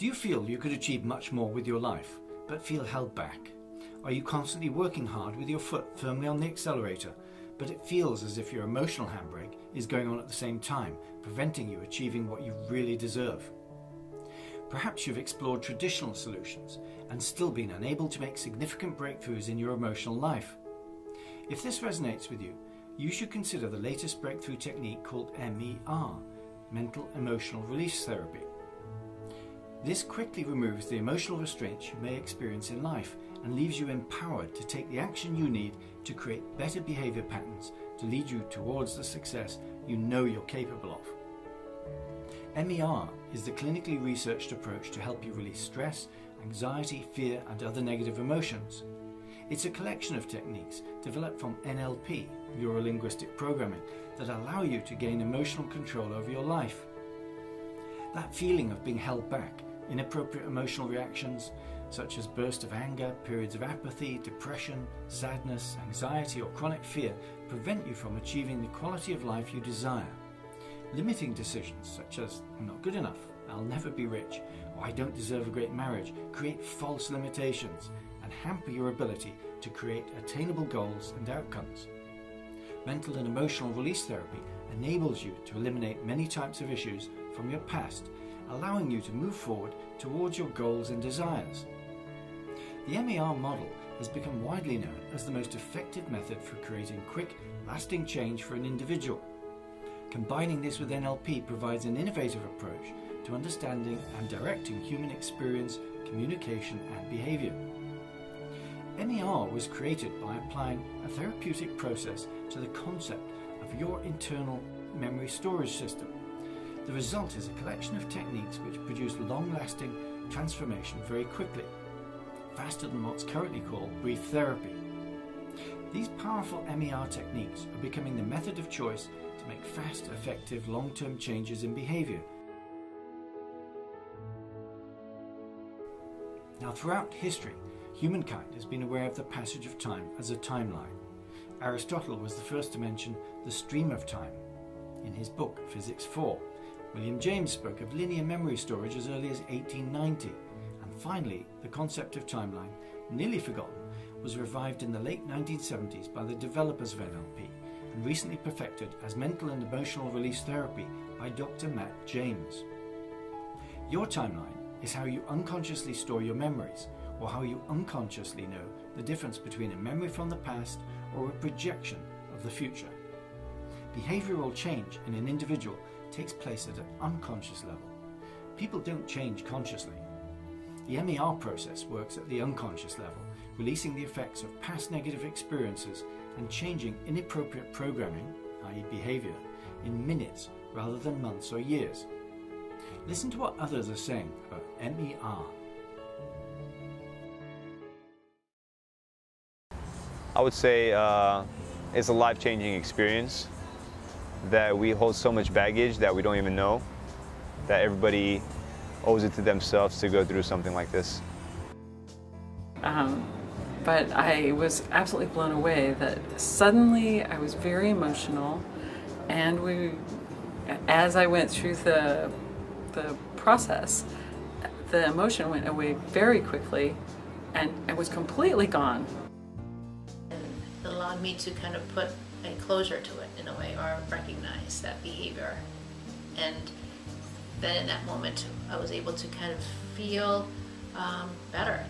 Do you feel you could achieve much more with your life, but feel held back? Are you constantly working hard with your foot firmly on the accelerator, but it feels as if your emotional handbrake is going on at the same time, preventing you achieving what you really deserve? Perhaps you've explored traditional solutions and still been unable to make significant breakthroughs in your emotional life. If this resonates with you, you should consider the latest breakthrough technique called MER, Mental Emotional Release Therapy. This quickly removes the emotional restraints you may experience in life and leaves you empowered to take the action you need to create better behaviour patterns to lead you towards the success you know you're capable of. MER is the clinically researched approach to help you release stress, anxiety, fear and other negative emotions. It's a collection of techniques developed from NLP, Neuro-Linguistic Programming, that allow you to gain emotional control over your life. That feeling of being held back, inappropriate emotional reactions such as bursts of anger, periods of apathy, depression, sadness, anxiety or chronic fear prevent you from achieving the quality of life you desire. Limiting decisions such as I'm not good enough, I'll never be rich, or I don't deserve a great marriage create false limitations and hamper your ability to create attainable goals and outcomes. Mental and emotional release therapy enables you to eliminate many types of issues from your past, allowing you to move forward towards your goals and desires. The MER model has become widely known as the most effective method for creating quick, lasting change for an individual. Combining this with NLP provides an innovative approach to understanding and directing human experience, communication and behaviour. MER was created by applying a therapeutic process to the concept of your internal memory storage system. The result is a collection of techniques which produce long-lasting transformation very quickly, faster than what's currently called brief therapy. These powerful MER techniques are becoming the method of choice to make fast, effective, long-term changes in behaviour. Now, throughout history, humankind has been aware of the passage of time as a timeline. Aristotle was the first to mention the stream of time in his book Physics 4. William James spoke of linear memory storage as early as 1890, and finally the concept of timeline, nearly forgotten, was revived in the late 1970s by the developers of NLP and recently perfected as mental and emotional release therapy by Dr. Matt James. Your timeline is how you unconsciously store your memories, or how you unconsciously know the difference between a memory from the past or a projection of the future. Behavioural change in an individual takes place at an unconscious level. People don't change consciously. The MER process works at the unconscious level, releasing the effects of past negative experiences and changing inappropriate programming, i.e. behaviour, in minutes rather than months or years. Listen to what others are saying about MER. I would say it's a life-changing experience, that we hold so much baggage that we don't even know, that everybody owes it to themselves to go through something like this. But I was absolutely blown away that suddenly I was very emotional, and as I went through the process, the emotion went away very quickly and it was completely gone. It allowed me to kind of put a closure to it in a way, or recognize that behavior. And then in that moment I was able to kind of feel better,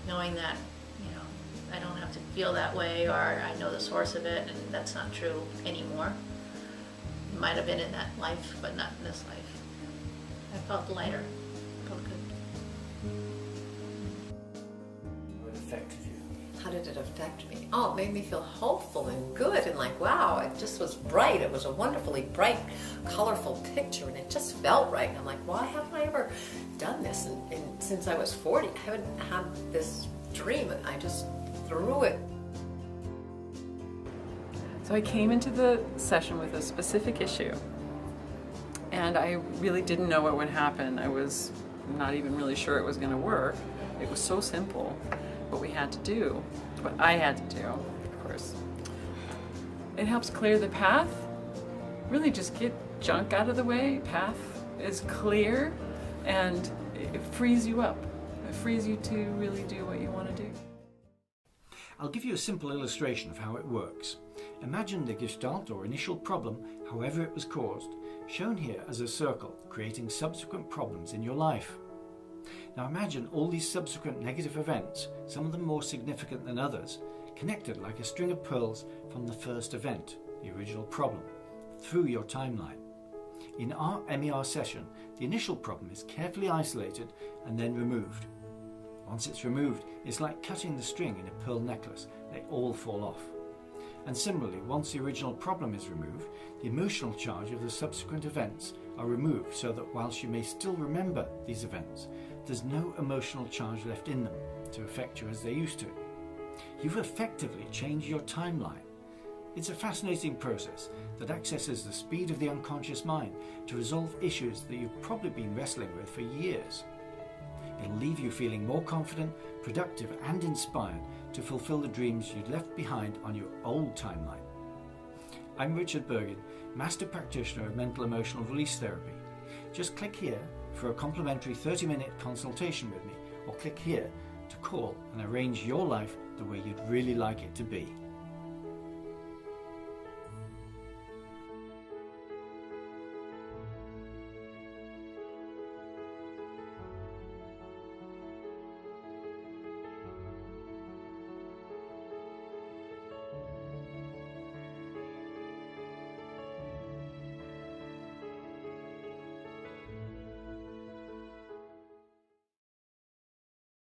knowing that, you know, I don't have to feel that way, or I know the source of it and that's not true anymore. It might have been in that life, but not in this life. I felt lighter, felt good. What affected you? How did it affect me? Oh, it made me feel hopeful and good and like, wow, it just was bright. It was a wonderfully bright, colorful picture, and it just felt right. And I'm like, why haven't I ever done this? And since I was 40, I haven't had this dream, and I just threw it. So I came into the session with a specific issue, and I really didn't know what would happen. I was not even really sure it was going to work. It was so simple. What we had to do, what I had to do, of course. It helps clear the path, really just get junk out of the way. Path is clear, and it frees you up. It frees you to really do what you want to do. I'll give you a simple illustration of how it works. Imagine the gestalt or initial problem, however it was caused, shown here as a circle, creating subsequent problems in your life. Now imagine all these subsequent negative events, some of them more significant than others, connected like a string of pearls from the first event, the original problem, through your timeline. In our MER session, the initial problem is carefully isolated and then removed. Once it's removed, it's like cutting the string in a pearl necklace. They all fall off. And similarly, once the original problem is removed, the emotional charge of the subsequent events are removed so that whilst you may still remember these events, there's no emotional charge left in them to affect you as they used to. You've effectively changed your timeline. It's a fascinating process that accesses the speed of the unconscious mind to resolve issues that you've probably been wrestling with for years. It'll leave you feeling more confident, productive and inspired to fulfill the dreams you'd left behind on your old timeline. I'm Richard Bergen, Master Practitioner of Mental Emotional Release Therapy. Just click here for a complimentary 30-minute consultation with me, or click here to call and arrange your life the way you'd really like it to be.